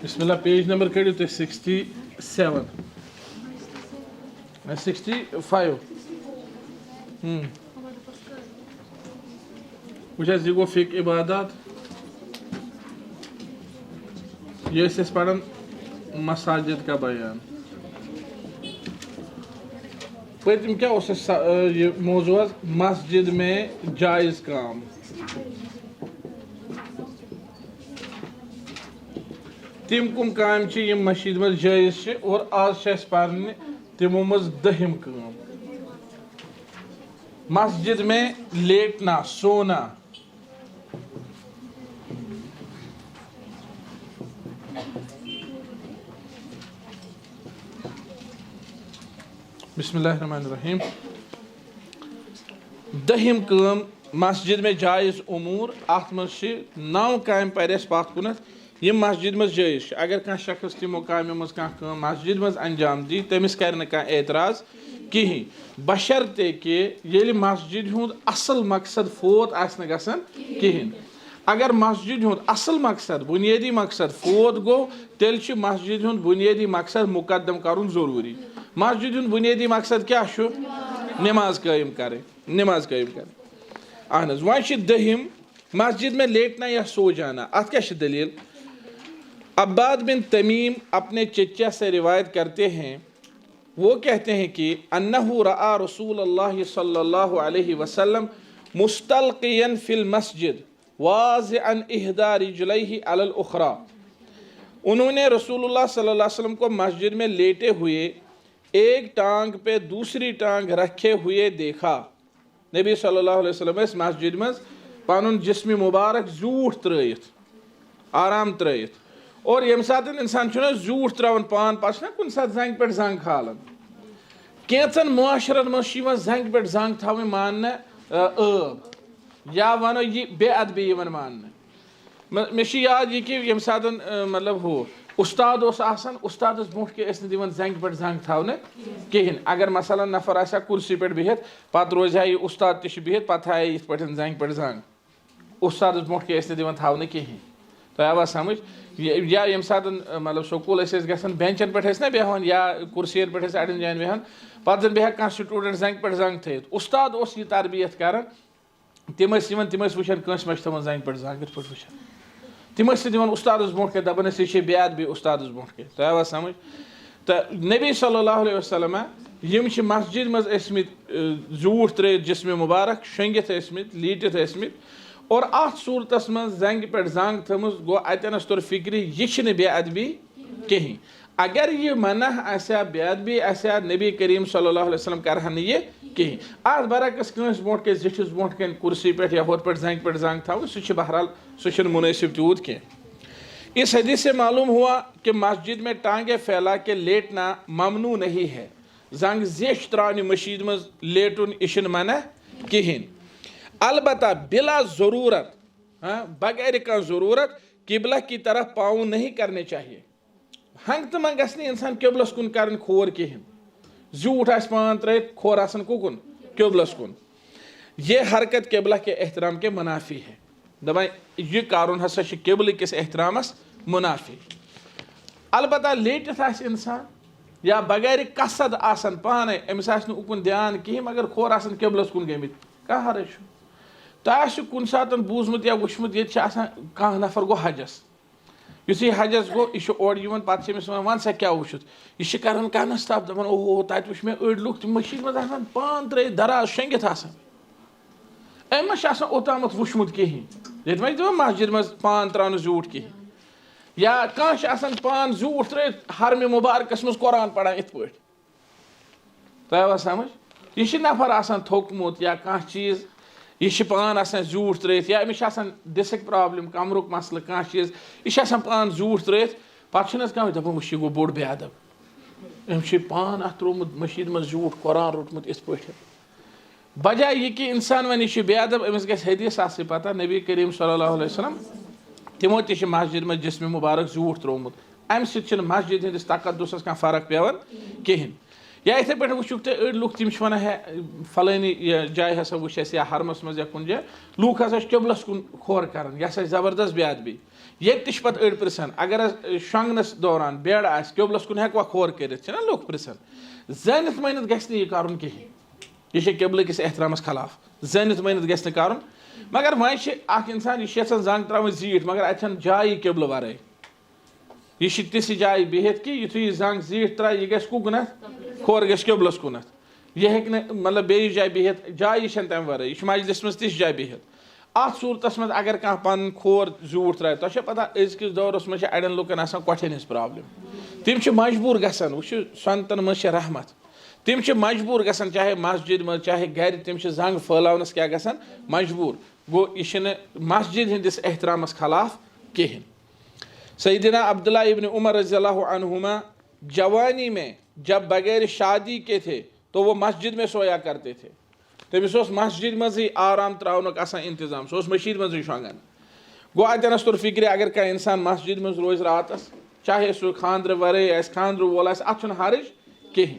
बिस्मिल्लाह page number कड़ियो तुम 67 65 वह गो फिक इबादत ये पढ़न मसाजिद का बयान पतम क्या ये मौजू मस्जिद में जायज़ काम तिम कुम काम मस्जिद में जायज़ और आज पढ़ने तिमो मज दहिम काम मस्जिद में लेटना सोना बिस्मिल्लाहिर्रहमानिर्रहीम दहिम काम मस्जिद में जायज़ उमूर अत मज 9 काम पर पत कुनत ये मस्जिद मज जायज़ अगर कह शख्स तमो काम मज कह मस्जिद मज अंजाम दी तमिस कर एतराज़ कहीं बशर्ते कि ये मस्जिद हुंद असल मकसद फोत आसन गसन कहीं अगर मस्जिद हुंद असल मकसद बुनियादी मकसद फोत गो तेल मस्जिद हुंद बुनियादी मकसद मुकदम करुन जरूरी मस्जिद हुंद बुनियादी मकसद क्या नमाज कायम करें नमाज कायम करें अहन वह दहिम मस्जिद में लेटना या सो जाना अत क्या दलील अब्बाद बिन तमीम अपने चचा से रिवायत करते हैं वो कहते हैं कि अन्नहु रआ रसूलुल्लाह सल्लल्लाहु अलैहि वसल्लम मुस्तल्क़ियन फिल मस्जिद वाज़िअन इहदा रिजलैहि अलल उखरा उन्होंने रसूलुल्लाह सल्लल्लाहु अलैहि वसल्लम को मस्जिद में लेटे हुए एक टांग पे दूसरी टांग रखे हुए देखा नबी सल्लल्लाहु अलैहि वसल्लम इस मस्जिद में पनुन जिस्म मुबारक जूठ त्रयित आराम त्रयित और यम सात इंसान जूठ त्रावन पान पे कुन सात जंग पे जंग खालन कैचन मुआशरन मज जंग पे जंग थवन मान या वनो यह बेअदबी मान मे याद यह कि यम सात मतलब हो उस्ताद उस्ताद ब्रोह के दिवन जंग पे जंग थवन कहें अगर मसलन नफर आ कुर्सी पे बिहित पत रोज यह उस्ताद बिहित पत आए ये जंग पे जंग उस्ताद ब्रोह के दिवन थवन कहें तो आवा समझ या यम सात मतलब स्कूल गन बेंचन पे ना बेहान या कुर्सियन पे अड़न जान बेहान पत जन बेह कह स्टूडेंट जंग पे जंग थ उस्ताद यह तरबियत कर तम वुचान कंस मे थवन जंग पे जंग पे वुचान तम दिवन उस्ताद ब्रोह के दपान यह बेअदबी उस्ताद ब्रोह के तो आवा समझ तो नबी सल्लल्लाहु अलैहि वसल्लम यम मस्जिद मज जूठ त्रित जिस्म मुबारक शंगित लीटित और अत सूरत मज जंग पे जंग थम गो अतनस तोर फिक्र यह बेअदबी कहीं अगर यह मना आसा बेअदबी आसा नबी करीम सल्लल्लाहु अलैहि वसल्लम करहन यह कहीं अत बरक्स कंस ब्रोह के जिठिस ब्रोह कन कुर्सी पे या होत पे जंग थवन सह बहरहाल सह मुनासिब तूत कह इस हदीस से मालूम हुआ कि मस्जिद में टांगे फैला के लेटना ममनू नहीं है जंग जेश त्रान मस्जिद मज लेटुन इशन मना कहीं अलबत्ता बिला ज़रूरत बगैर का ज़रूरत किबला की तरफ पाँव नहीं करने चाहिए हंग तो मंग इंसान किबलस कुन कर खोर कहें जूठ आ पान त्रत खोर आसन कुन किबलस कुन ये हरकत किबला के एहतराम के मुनाफी है दपा यह कारण हसा किबल किस एहतरामस मुनाफी अलबत्ता लेटित इंसान या बगैर कसद आसन पाने अमिस उकुन ध्यान कहें मगर खोर आसन किबलस कुन गमित कह हरज तो कुन सात बूजमुत या वुचमुत ये कह नफर गो हजस युस यह हजस गो यह ओर पे वन सा क्या वुचत यह कर कहनस तब दपान ओहो तत वुच मे अड़ लुक मशीद मज पान त्र दराज शंगित अम ओतामत वुचमुत कहें ये मस्जिद मज पान त्रान जूठ कहें या कह पान जूठ त्र हरम मुबारकस मज कुरान पढ़ान इत पे तो समझ यह नफर थोकमुत या कह चीज़ यह पान जूठ त्रत या अमिस डिस्क प्रॉब्लम कमरुक मसल कह चीज़ यह पान जूठ त्रत पे कह दपान वह गो बोड़ बेअदब अम पान अत त्रोमुत मस्जिद मज जूठ कुरान रोटमुत इत पे बजाय यह कि इंसान वन यह बेअदब अमिस ग हदीस आसि पता नबी करीम सल्लल्लाहु अलैहि वसल्लम तिमो त मस्जिद मज जिस्म मुबारक जूठ त्रोमुत अम सत मस्जिद हंदिस तकद्दुसस कह फर्क पेवन कहें या इथे पे वुक तो अड़ लुक तम वन है फलानी जाए हसा वो या हरमस मज या कुन जाए लूक हसा किबलस कुन खोर कर यह जबरदस्त बेदबी ये पे अड़ पृछन अगर शंगनस दौरान बेड आ किबलस कुन हेकवा खोर कर लूक पृछन जानित मानित गि यह कर कहें यह किबल किस एहतरामस खिलाफ जानित मानित गि कर मगर वह इंसान यह जंग त्रा जीट मगर अतन जाय किबल वर यह तिस जाय बिहित कि यु जंग जीट त्रा यह गि कुकनथ खोर गि किबलस कुनथ यह हेक मतलब बे जाय बिहित जाय तम वर यह मजलिस मज तिस जाय बिहित अत सूरत मज अगर कह पन खोर जूठ त्रा तुझे पता अजकिस दौरस मज अड़न लुकन कोठन हज प्रॉब्लम तम मजबूर गसन वो सनतन मज रहमत तम मजबूर गसन चाहे मस्जिद मज चाहे घर तम जंग फैलावनस क्या गसन मजबूर गो यह मस्जिद हंदिस एहतरामस खिलाफ कहें। सैयदना अब्दुल्ला इब्न उमर रज़ियल्लाहु अन्हुमा जवानी में जब बगैर शादी के थे तो वो मस्जिद में सोया करते थे। तमिस मस्जिद मज आराम त्रावनुक इंतजाम सह मशीद मज शंगन गो अतनस तुर फिक्र अगर कह इंसान मस्जिद मज रोज रातस चाहे सह खांद्र वर खांद्र वोल अत हर्ज कहें।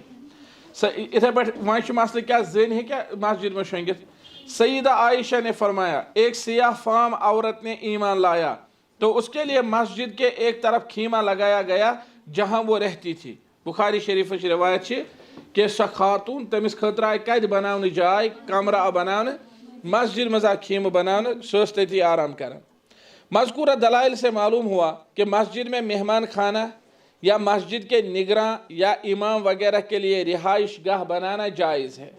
इथे पे वह मसल क्या जन हे क्या मस्जिद में शंगित। सईदा आयशा ने फरमाया एक सियाह फाम औरत ने ईमान लाया तो उसके लिए मस्जिद के एक तरफ खीमा लगाया गया जहां वो रहती थी। बुखारी शरीफ रिवायत कि सह खातून तमिस खतर आय कत बनाने जाय कमरा बनाने मस्जिद मज खीम बनाने सह तती आराम कर। मज़कूरा दलाइल से मालूम हुआ कि मस्जिद में मेहमान खाना या मस्जिद के निगरान या इमाम वगैरह के लिए रिहाइश गाह बनाना जायज़ है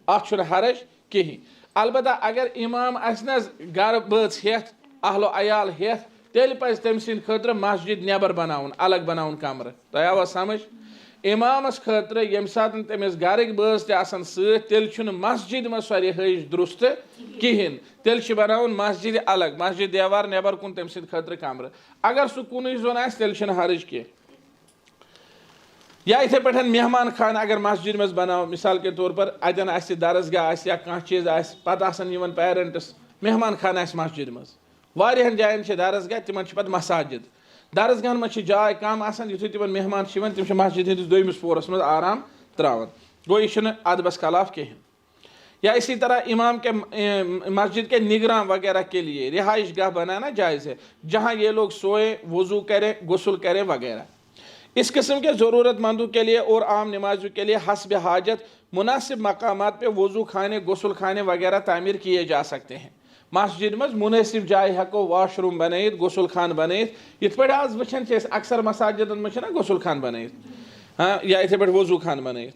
अत हरज कहीं। अलबत्ता अगर इमाम गर बच हेत अहलो अयाल हेत तेल पज तम सद खतर मस्जिद नेबर बनाउन अलग बनाउन कमर तह आवा समझ। इमामस खतर यम सात तमिस गरक बच तन तेल मस्जिद मज सो रिहाइश दुरुस्त कहें तेल बनाउन मस्जिद अलग मस्जिद देवार नेबर कुन तम सद खतर कमर अगर सह कुन जोन आ तेल हरज कह। या इथे पे मेहमान खान अगर मस्जिद मज बनाओ मिसाल के तौर पर अतन दरसगाह या कह चीज पत पेरेंट्स मेहमान खान मस्जिद मज वारियान जायन दरसगाह तिमन पे मसाजिद दरसगाहन मज जाय कम यु तिमन मेहमान तम मस्जिद हंदिस दोमिस पोरस मज आराम त्रावन गो यह अदबस खिलाफ कहें। या इसी तरह इमाम के मस्जिद के निगरान वगैरह के लिए रिहाइश गाह बनाना जायज़ है जहाँ ये लोग सोए वजू करें गुस्ल करें वगैरह। इस किस्म के ज़रूरतमंदों के लिए और आम नमाजों के लिए हस्ब हाजत मुनासिब मकामात पे वजू खाने गुस्ल खाने वगैरह तामीर किए जा सकते हैं। मस्जिद मज मुनासिब जाय हको वाशरूम बनैत गुस्ल खान बनैत इत पे आज वचन अक्सर मसाजिदन में ना गुस्ल खान बनैत हाँ या इथे पे वजू खान बनैत।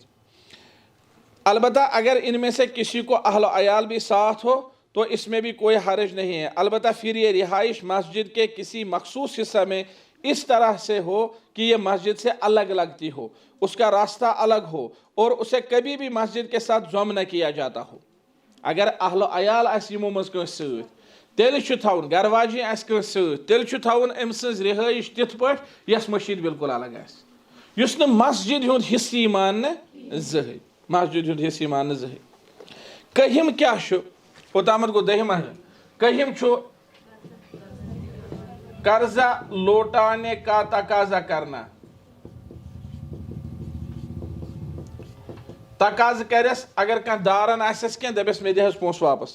अलबत्ता अगर इनमें से किसी को अहल अयाल भी साथ हो तो इसमें भी कोई हर्ज नहीं है। अलबत्ता फिर ये रिहाइश मस्जिद के किसी मखसूस हिस्सा में इस तरह से हो कि ये मस्जिद से अलग लगती हो उसका रास्ता अलग हो और उसे कभी भी मस्जिद के साथ जम न किया जाता हो। अगर अहल अयाल यमो मज तेल थवन घर वाजी तेल थवन अम सज रिहाइश तिथ पे यस मस्जिद बिल्कुल अलग आस मस्जिद हुंद हिस्से मान जहन मस्जिद हुंद हिस्से मान जहन। कहम क्या ओतामत गो दहिम कहम कर्जा लौटाने का तकाजा करना तकाज करस अगर कह दारन आसस कह दपस मे दे पोस वापस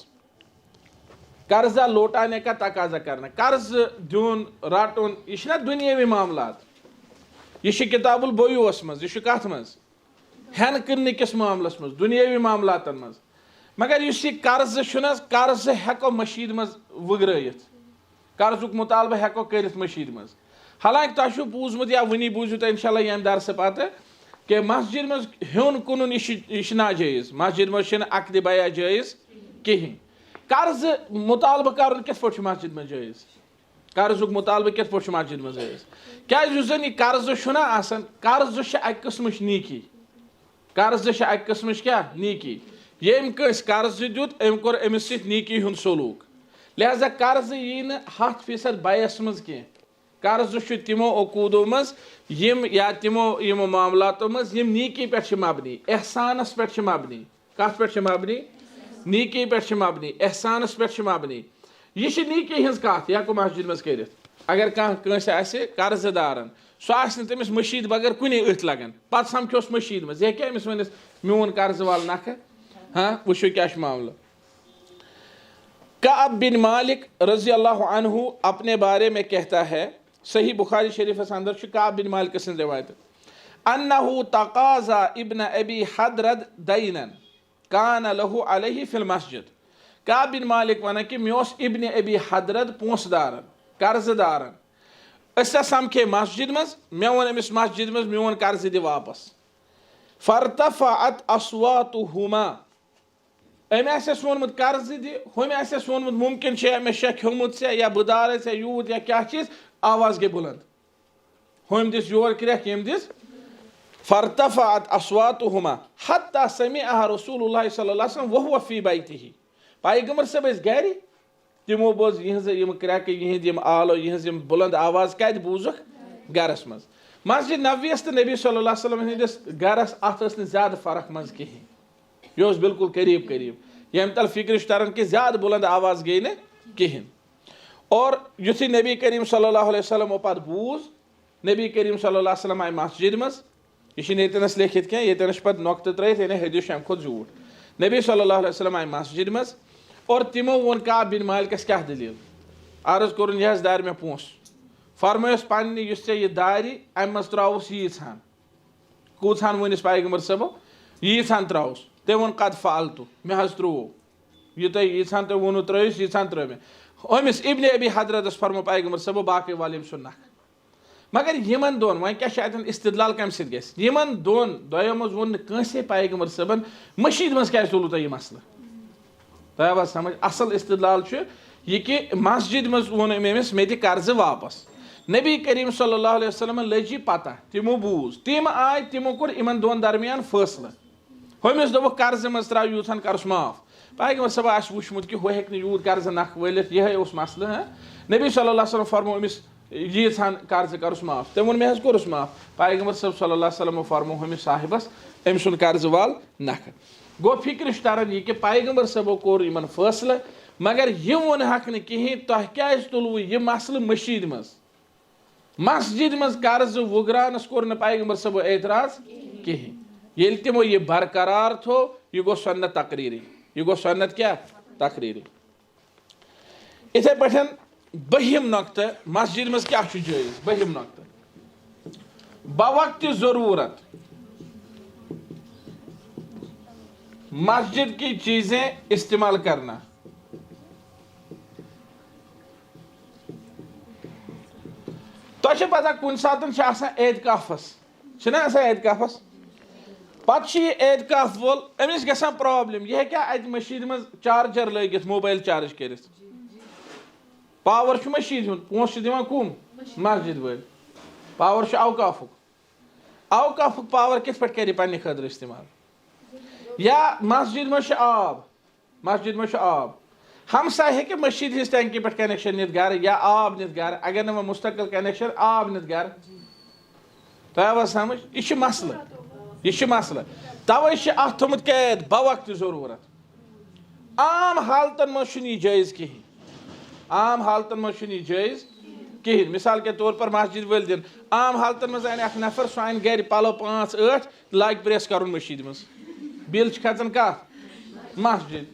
कर्जा लौटाने का तकाजा करना कर्ज दुन रटुन यह दुनियावी मामलात यह किताबुल बोयूस मज यह कत मज हेन क्न किस मामलस मज दुनियावी मामलातन मज मगर इस कर्ज कर्ज हेको मशीद मज वग्रयित कर्जुक मुतालबा हेको करित मशीद मज। हालांकि तुम बूझमुत या वनी बूझू तो इंशाल्लाह यम दरस पत कि मस्जिद मज हेन कुन यह नाजायज मस्जिद मज अकद बया जायज कहें। कर्ज मुतालबा कर कित पे मस्जिद में जायज कर्जुक मुतालबा कित पे मस्जिद में जायज क्या जन यह कर्ज कर्ज अक किस्म नीकी कर्ज अक किस्म क्या नीकी यम कस कर्ज दुत अम कोर अमिस सत नीकी हुंद सलूक लिहाजा कर्ज यी 100% बयस मज कह कर्ज तिमो अकूदों मज या तिमो यमो मामलातों मज नीकी पे मबनी एहसानस पे मबनी कत पे मबनी नीकी पे मबनी एहसानस पे मबनी यह नीकी हज कत यह मस्जिद मज कर अगर कह कर्जदारन सह तमिस मशीद बगैर कुन अथ लगान पे समझोस मशीद मज यह क्या अमिस वनिस मोन कर्ज वाल नख हाँ वो क्या मामला। कअब बिन मालिक रज़ी अल्लाहु अन्हु अपने बारे में कहता है, सही बुखारी शरीफ अंदर कअब बिन मालिक सं रिवायत, अन्नहु तकाज़ा इब्न अबी हदरद दैनन कान लहु अलैहि फिल मस्जिद। कअब बिन मालिक वन कि मे इब्न अबी हदरद पोंसदारन कर्जदारन समखे मस्जिद मज मे वो अमिस मस्जिद मज मोन कर्ज दि वापस। फरतफ़अत अस्वातुहुमा अमे वोनमुत कर्ज दि हम वोनमुत मुमकिन मे शे खियोमुत से या बुदार से यूत या क्या चीज आवाज गई बुलंद हम दिस योर क्रैक यम दिस। फरतफ़अत अस्वातुहुमा हत्ता समिअहा रसूलुल्लाह सल्लल्लाहु अलैहि वसल्लम वहुव फी बैतिही। पैगंबर सब गर तमो बोज यह क्रैक यह आलो यह बुलंद आवाज कत बूजुक गरस मज। मस्जिद नबवीस तो नबी सल्लल्लाहु अलैहि वसल्लम हंदिस गरस अत ज्यादा फर्क मज कहें यह बिल्कुल करीब करीब यम तल फिक्र तरन कि ज्यादा बुलंद आवाज गई न कहें। और युथी नबी करीम सल्लल्लाहु अलैहि वसल्लम पे बूज नबी करीम सल्लल्लाहु अलैहि वसल्लम आय मस्जिद मज यह लिखित कह ये पे नोक्त त्रित ये हदीस अम खुद झूठ। नबी सल्लल्लाहु अलैहि वसल्लम आय मस्जिद मज और तिमो वोन कअब बिन मालिकस क्या दलील अर्ज कोर यह दार मे पोस फरमोस पन्ने यह दारि अम मज त्रोस यीछान कूछान वनिस पैगंबर सबो यीछान त्रोस ते वोन कद फालतू मे हज त्रो यह तुम यीछान तुम वोनो त्रोस यीछान त्रो मे अमिस इब्न अबी हदरदस फरमो पैगंबर सबो बाकी वालिम सुन नख। मगर यमन दोन वह क्या इस्तदलाल कम समन दोन दोयो मज वोन कंसे पैगंबर सबन मशीद मज क्या तुलू तुम मसल तह समझ असल इस्तदलाल यह कि मस्जिद मज वोन अमिस मे कर्ज वापस। नबी करीम सल्लल्लाहु अलैहि वसल्लम लजी पता तिमो बूज तिम आय तिमो कोर इमन दोन दरमियान फैसला हमिस दोप कर्ज मज त्रा यूथन करस माफ पैगंबर सब वुचमुत कि वह हेक यूत कर्ज नख वलित यह मसल नबी सल्लल्लाहु अलैहि वसल्लम फरमो अमिस यीछान कर्ज करस माफ तम वो मे कोरस माफ पैगंबर सब सल्लल्लाहु अलैहि वसल्लम फरमो हमिस साहिबस अम सुन कर्ज वाल नख। गो फिक्र तरन यह कि पैगंबर सबो कोर इमन फैसला मगर यह वोन हक न कहें तुह क्या तुलव यह मसल मशीद मज मस्जिद मज कर्ज वुगरानस कोर न पैगंबर सबो एतराज कहें ये तमो यह बरकरार थो यह गो सुन्नत तकरीरी यह गो सुन्नत क्या तकरीरी। इथे पे बहिम नक्त मस्जिद मज क्या जायज बहिम नक्त बवक्त जरूरत मस्जिद की चीजें इस्तेमाल करना। तो पता कुन सात एतकाफस एतकाफस पे एतकाफ वोल अमिस ग प्रॉब्लम यह क्या अत मशीद मज चार्जर लगित मोबाइल चार्ज कर पावर मशीद हुंद पोस दिवान कुम मस्जिद वल पावर अवकाफुक पावर कित पे कर पे खतर इस्तेमाल या मस्जिद मज आब हमसा हे मशीद हिज टैंकी पे कनेक्शन नित गर या आब नित गर अगर न मुस्तकिल कनेक्शन आब नित गर तह समझ यह मसल तवे अत थोमुत कैद बवक्त जरूरत आम हालतन मज जायज कहें आम हालतन मज जायज कहें। मिसाल के तौर पर मस्जिद वल दिन आम हालतन मज अन नफर सह अन गर पलो 5-8 लाग प्रेस कर मशीद मज बिल खचन कत मस्जिद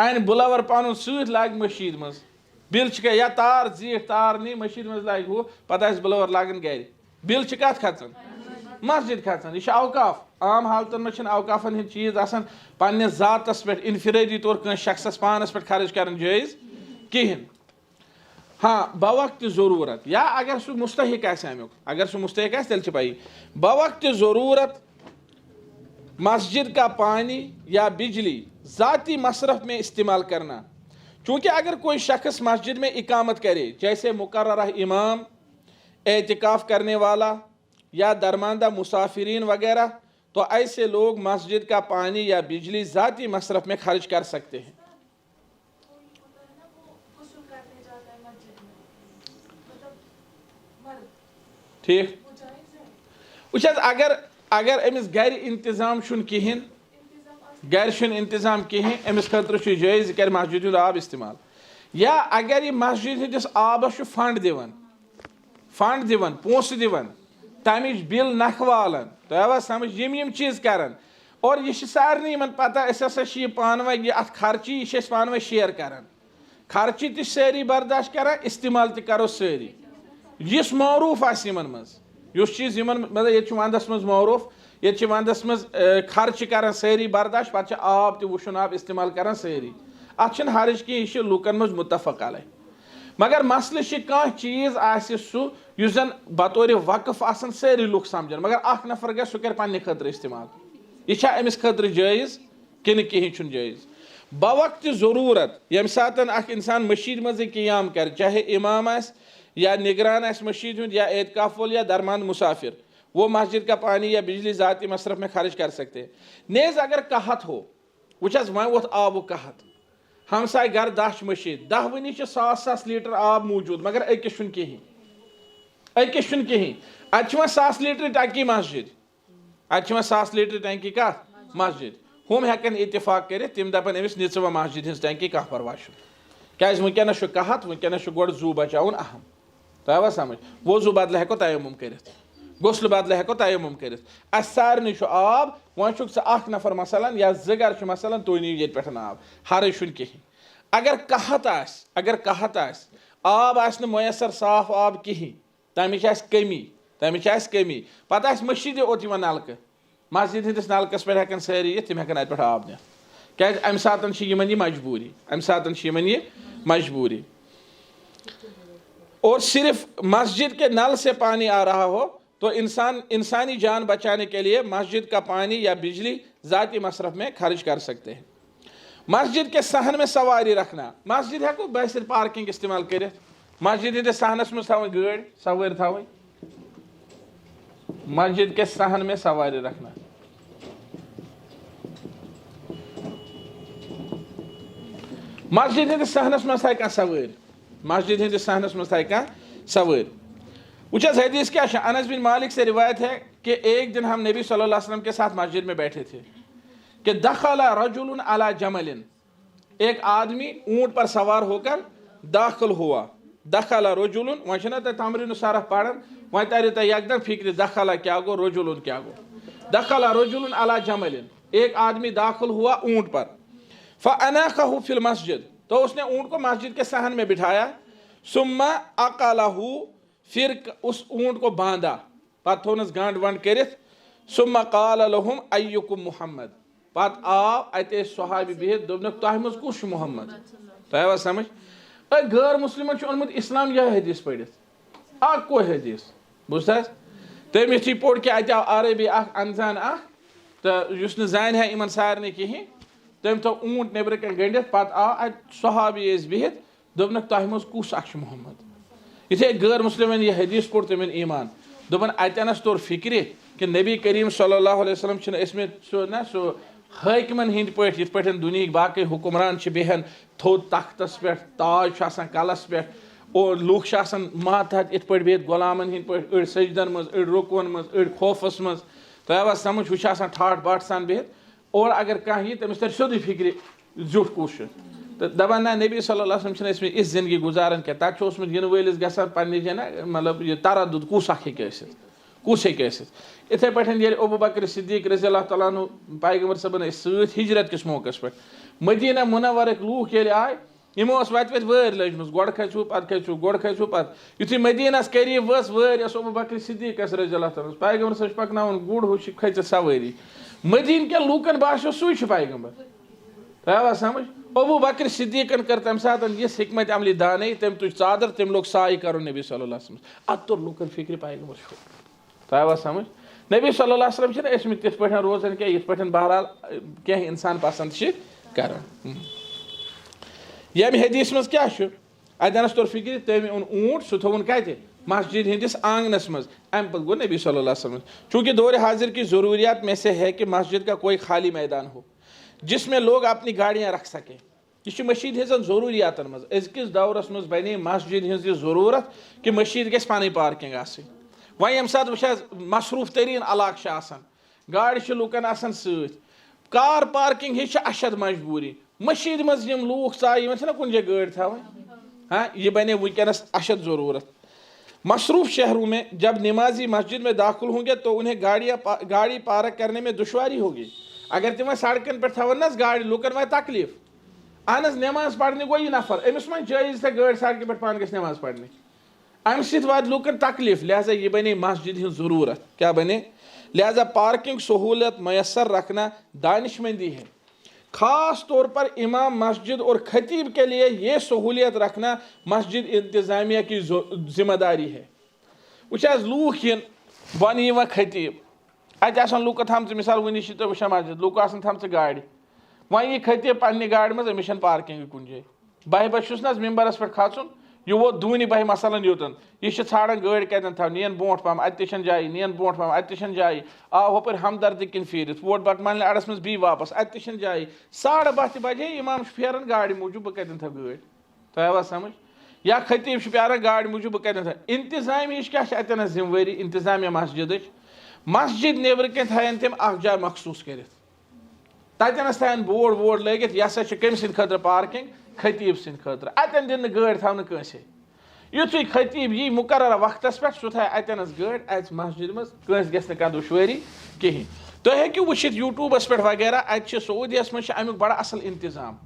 अन बुलावर पन सत लाग मशीद मज बिल या तार जीठ तार नी मशीद मज लाग हु पता बुलावर लागन गर बिल कत खचन मस्जिद खचन यह अवकाफ आम हालतन मज अवकाफन हंद चीज आसान पन्ने जातस पे इनफिरादी तौर कह शख्सस पानस पे खर्च कर जायज कहें। हाँ बवक्त जरूरत या अगर सह मुस्तहिक अमुक अगर सह मुस्तहिक तेल पाई बवक्त जरूरत मस्जिद का पानी या बिजली ज़ाती मसरफ में इस्तेमाल करना। चूँकि अगर कोई शख्स मस्जिद में इकामत करे जैसे मुकर्रर इमाम एतिकाफ करने वाला या दरमानदा मुसाफिरीन वगैरह तो ऐसे लोग मस्जिद का पानी या बिजली ज़ाती मसरफ में खर्च कर सकते हैं। ठीक अगर अमिस गर इंतजाम कहें गर इंतजाम कहें अमिस खतर जायज कर मस्जिद आब इस्तेमाल या अगर यह मस्जिद हंदिस आबस फंड दिवान फंड दिवन पोस दिवन तमिच बिल नखवालन तो आवा समझ यम चीज करान और यह सारे पता अस पानवे यह अत खर्ची यह पानवे शेयर करान खर्ची त सारी बर्दाश्त करान इस्तेमाल त करो सारी यस मौरूफ मज चीज मतलब ये वंदस मज मौरूफ ये वंदस मज खर्च करान सारी बर्दाश्त पे आब त वुशन आब इस्तेमाल करान सारी अत हर्ज की यह लूकन मज मुतफक अलग मगर मसल कह चीज सह जन बतौर वक़फ आसन सारी लुक समझन मगर अख नफर गए सह कर पन्ने खतर इस्तेमाल यह अमिस खतर जायज़ कि कहीं जायज़ बवक्त ज़रूरत यम सात इंसान मस्जिद मज क़ियाम कर चाहे इमाम या निगरान मस्जिद हुंद या एतकाफ वोल या दरमान मुसाफिर वो मस्जिद का पानी या बिजली ज़ाती मसरफ में खर्च कर सकते हैं नेज़ अगर कहत हो वह वह वोत आबू कहत हमसाय घर 10 मस्जिद 10 वनी 100 लीटर आब मौजूद मगर अकिस कहीं अत 100 लीटर टंकी मस्जिद अत 100 लीटर टंकी कत मस्जिद हम हेकन इतफाक कर तम दपन अमिस निच व मस्जिद हज टंकी कह परवाह क्या वनकस कहत वनकस गो जू बचान अहम तो समझ वजू बदल हेको तयम्मुम कर गुस्ल बदल हेको तयम्मुम कर सारे आब वो अख नफर मसलन या ज़र मसलन तुम नीव ये पे आब हर्ज कहीं अगर कहत आब मैसर साफ आब कहीं तमिच कमी पता मस्जिद ओत नलक मस्जिद हंदिस नलकस पे हेकन सारी तम हेकन अत पे आब नित क्या अमि सात यह मजबूरी और सिर्फ मस्जिद के नल से पानी आ रहा हो तो इंसानी जान बचाने के लिए मस्जिद का पानी या बिजली ज़ाती मसरफ में खर्च कर सकते हैं। मस्जिद के सहन में सवारी रखना मस्जिद हेको बस पार्किंग इस्तेमाल कर मस्जिद हंदिस सहनस मज थी गाड़ी सवारी थी मस्जिद के सहन में सवारी रखना मस्जिद हंदिस सहनस मज थी सवारी मस्जिद हंदिस सहनस मज थी सवारी उचस हदीस क्या है अनस बिन मालिक से रिवायत है कि एक दिन हम नबी सल्लल्लाहु अलैहि वसल्लम के साथ मस्जिद में बैठे थे कि दखला रजुलन अला जमलिन एक आदमी ऊंट पर सवार होकर दाखिल हुआ दखला रजुलन वह तमरीन सारा पढ़न वह तर एकदम फिक्र दखला क्या गो रजुलन क्या गो दखला रजुलन अला जमलिन एक आदमी दाखिल हुआ ऊंट पर फ़अनाक़हु फिल मस्जिद तो उसने ऊंट को मस्जिद के सहन में बिठाया सुम्मा अक़लहु फिर उस ऊंट को बांधा पत थोनस गांड वांड कर सुम्मा क़ाल लहुम अय्युकुम मुहम्मद पत आव अते सहाबी बिहित दोपनक तह मज कुछ मुहम्मद तो समझ गैर मुस्लिम ओनमुत इस्लाम यह हदीस पढ़ित को हदीस बुझस तम यी पोड़ कि अत अरबी अनजान तो जान है इन सारे कहीं तम तो ऊंट नबर कन गंडित पत आव सहाबी बिहित दोपनक तह मज कुछ मुहम्मद इथे गैर मुस्लिम यह हदीस पोड़ तम ईमान दोपन अतनस तोर फिक्र कि नबी करीम सल्लल्लाहु अलैहि वसल्लम सो हाकिमन हिंद पे दुनिया बाकी हुक्मरान बेहन थोद तख्तस पे ताज कलस पे और लूख मातहत इत पे बिहित गुलामन हिंद पे अड़ सजदन मज अड़ रुकुन मज अड़ खौफस मज तो समझ वह ठाठ बाट सान बिहित और अगर कह तमिस तर सोदी फिक्र जुट कुछ तो दपान ना नबी सल्लल्लाहु अलैहि वसल्लम इस जिंदगी गुजारन क्या तक इन वलिस गसान पे मतलब यह तरदुद कुस कुस इथे पे अबू बकर सिद्दीक रज़ी अल्लाह तआला अन्हु पैगंबर सबन सत हिजरत किस मौकस पे मदीना मुनव्वर लूख ये आए यमो वत वर लजम गोड़ खसू पू गोड़ खसू पत यु मदीनस करीब वस वर अबू बकर सिद्दीक रज़ी अल्लाह तआला पैगंबर सब पकन गुड़ हु खच सवारी मदीन के लूकन बासो सू पैगंबर तो समझ अबू बकर सिद्दीकन कर तम सात यस हिकमत अमली दाने तम तुझ चादर तम लोग साई करो नबी सल्लल्लाहु अलैहि वसल्लम अत तोर लूकन फिक्र पैगंबर तो समझ नबी सल्लल्लाहु अलैहि वसल्लम इसमें तिथ पे रोजन क्या पे बहरहाल क्या इंसान पसंद कर यम हदीस मज क्या अतनस तोर फिक्र तम ओन ऊंट सह थोन कत मस्जिद हंदिस आंगनस मज अम पे गो नबी सल्लल्लाहु अलैहि वसल्लम चूँकि दौर हाजिर की ज़रूरियात में से है कि मस्जिद का कोई खाली मैदान हो जिसमें लोग अपनी गाड़ियाँ रख सकें यह मस्जिद हजन ज़रूरियात मज अजकिस दौरस मज बने मस्जिद हज ज़रूरत कि मस्जिद गई पानी पार्किंग वह यम सात वो मसरूफ तरीन इलाक गाड़ लूकन कार पार्किंग ही अशद मजबूरी मस्जिद मज लूख चाय कुन गाड़ थवन हाँ यह बने वनस अशद ज़रूरत मसरूफ़ शहरों में जब नमाजी मस्जिद में दाखिल होंगे तो उन्हें गाड़ी पार्क करने में दुश्वारी होगी। अगर तुम सड़कन पे थवन ना गाड़ी लुकन वह तकलीफ अहन नमाज पढ़ने गो यह नफर अमिस वन जायज थे गाड़ी सड़क पे पान गई नमाज पढ़ने अम सत लुकन तकलीफ, लिहाजा यह बने मस्जिद हज ज़रूरत। क्या बने? लिहाजा पार्किंग सहूलत मैसर रखना दानिशमंदी है। ख़ास तौर पर इमाम मस्जिद और खतीब के लिए ये सहूलियत रखना मस्जिद इंतज़ामिया की जिम्मेदारी है। वह लूख वन खतीब अतन लूक थम मिसाल वन तो वह मस्जिद लूक थम गाड़ी वन यह खतीब पन्ने गाड़ी मज अमिस पार्किंग कुन जाए बह बस ना मिम्बरस पे खचुन यह वो दून बह मसलन योतन यह ाड़न गाड़ी कतन थव नीन ब्रोट पम अतन जाए नीन ब्रोट पम अतन जाए आव हपर हमदर्द किन फिर वोट बट मान अड़स मज बी वापस अतन जाए 12:30 बजे इमाम फेरन गाड़ी मूजूब बह कतन थव गाड़ी तवा समझ या खतीब प्यारान गाड़ी मूजूब बह कतन थव इंतजामी क्या अतन जिम्मेवारी इंतजामिया मस्जिद नेबर कन थन तम जाए मखसूस कर ततनस थन बोर्ड वोर्ड लगित यह कम सद खतर पार्किंग खतीब सद खतर अतन दिन गाड़ी थवन कंसे युथु खतीब यी मुकर्रर वक्तस पे सह थाय अतनस गाड़ी अत मस्जिद मज कंस गस न दुश्वारी कहीं। तुम हेकु वुचित यूट्यूबस पे वगैरह अत सऊदियस मज अमुक बड़ा असल इंतजाम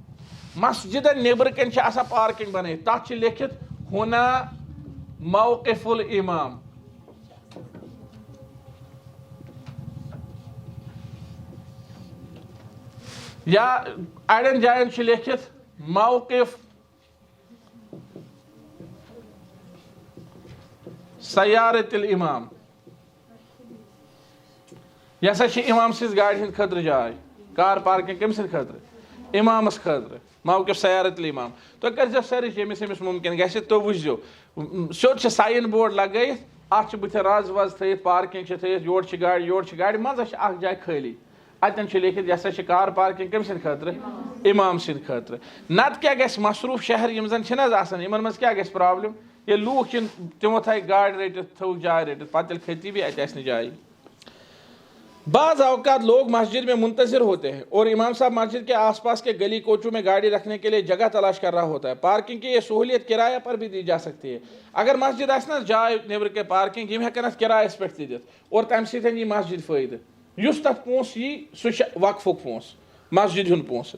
मस्जिद नेबर कन पार्किंग बन तथ लिखित हुना मौक़िफ़ुल इमाम या अड़न जायन लिखित मौक़िफ़ सयारतिल इमाम यह इमाम सिज गाड़ी हंद खतर जाय कार पार्किंग कम सद खतर इमामस खतर मौक़िफ़ सयारतिल इमाम। तो कर सर्च यमिस यमिस मुमकिन गो तो वो सोद साइन बोर्ड लगत अत बुथ रज वज थ पार्किंग थत योर गाड़ी मज जाए खाली अतन लिखित यह कार पार्किंग कम सद खतर इमाम सद खतर। नत क्या गस मसरूफ शहर यम जन इन मज क्या गस प्रॉब्लम ये लूख तमो थ गाड़ी रटित थो जाए रटित पे खतीबी अत जाए। बाज़ औक़ात लोग मस्जिद में मुंतज़िर होते हैं और इमाम साहब मस्जिद के आसपास के गली कोचों में गाड़ी रखने के लिए जगह तलाश कर रहा होता है। पार्किंग की यह सहूलियत किराया पर भी दी जा सकती है। अगर मस्जिद आस ना जाए नेबर के पार्किंग यम हेकन किरायस पे दित और तम सह मस्जिद फ़ायदे युस तथ पोस यी सह वक्फुक पोस मस्जिद हुन पोस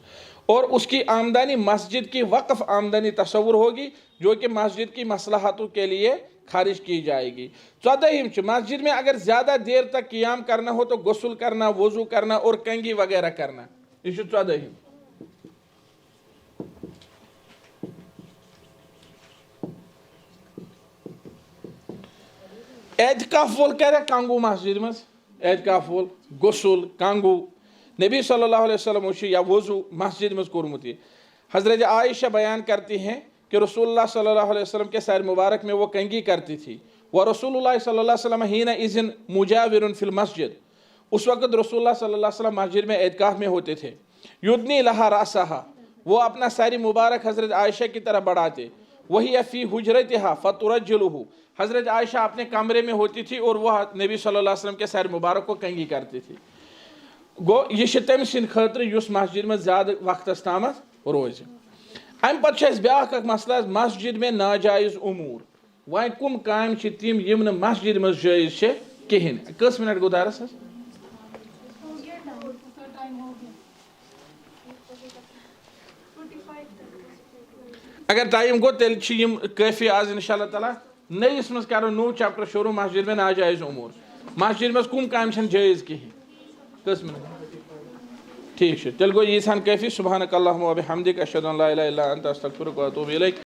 और उसकी आमदनी मस्जिद की वक्फ आमदनी तस्वुर होगी जो कि मस्जिद की मसलहतों के लिए खारिज की जाएगी। 14 मस्जिद में अगर ज़्यादा देर तक क़ियाम करना हो तो गुस्ल करना, वज़ू करना और कंगी वगैरह करना। यह 14 एतकाफ वोल क्या कंगू मस्जिद मज एतकाफ वोल गुस्ल कंगू नबी सल्लल्लाहु अलैहि वसल्लम या वज़ू मस्जिद मज कोरमुत। हज़रत आयशा बयान करती हैं कि रसूलुल्लाह सल्लल्लाहु अलैहि वसल्लम के सर मुबारक में वो कंगी करती थी। व रसूलुल्लाह सल्लल्लाहु अलैहि वसल्लम हीना इज़न मुजाविरुन फिल मस्जिद उस वक़्त रसूलुल्लाह सल्लल्लाहु अलैहि वसल्लम मस्जिद में एतकाफ में होते थे। युदनी लहा रासहा वो अपना सारी मुबारक हज़रत आयशा की तरफ बढ़ाते। वही फ़ी हुजरतिहा फतुरज्जिलुहु हज़रत आयशा अपने कमरे में होती थी और वह नबी सल्लल्लाहु अलैहि वसल्लम के सर मुबारक को कंगी करती थी। गो यह तम सद खतर युस मस्जिद में ज़्यादा वक्तस तामत रोज। अम पे ब्याक मसला मस्जिद में नाजायज़ उमूर वह कम काम तम यम मस्जिद में जायज़ कहें। कस मिनट गो दारस अगर टाइम गो तेल काफ़ी आज इंशाअल्लाह ताला नईस मज करो नो चैप्टर शुरू मस्जिद में नाजायज़ उमूर मस्जिद में कम काम जायज़ कहें। कस मिनट ठीक है तेल गो यीसान काफ़ी। सुब्हानक अल्लाहुम्मा व बिहम्दिक अशहदु अन ला इलाहा इल्ला अंत अस्तगफिरुका व अतूबु इलैक।